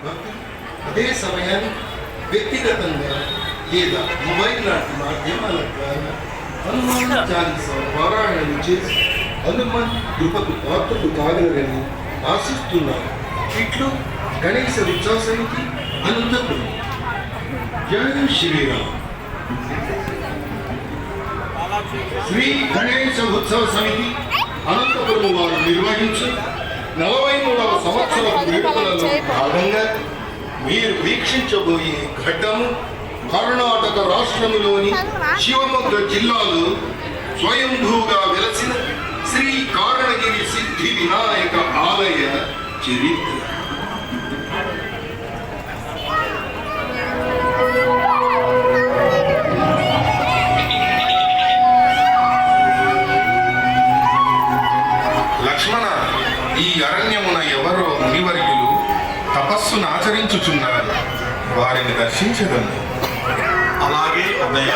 భక్తులు అదే సమయానికి వ్యక్తిగతంగా లేదా మొబైల్ లాంటి మాధ్యమాల ద్వారా హనుమాన్ చాలీస పారాయణం చేసి హనుమాన్ కృపకు పాత్రలు కాగలరని ఆశిస్తున్నారు. ఇట్లు గణేశ ఉత్సవ సమితి అనంతపురం. జై శ్రీరామ్. శ్రీ గణేశ ఉత్సవ సమితి అనంతపురం వారు నిర్వహించు 43వ సంవత్సరం వేడుకలలో భాగంగా మీరు వీక్షించబోయే ఘట్టము కర్ణాటక రాష్ట్రంలోని శివమొగ్గ జిల్లాలో స్వయంభూగా వెలసిన శ్రీ కారణగిరి సిద్ధి వినాయక ఆలయ చరిత్ర. లక్ష్మణ, ఈ అరణ్యమున ఎవరో మునివర్యులు తపస్సును ఆచరించుచున్నారు. వారిని దర్శించదము. అలాగే అన్నయ్య.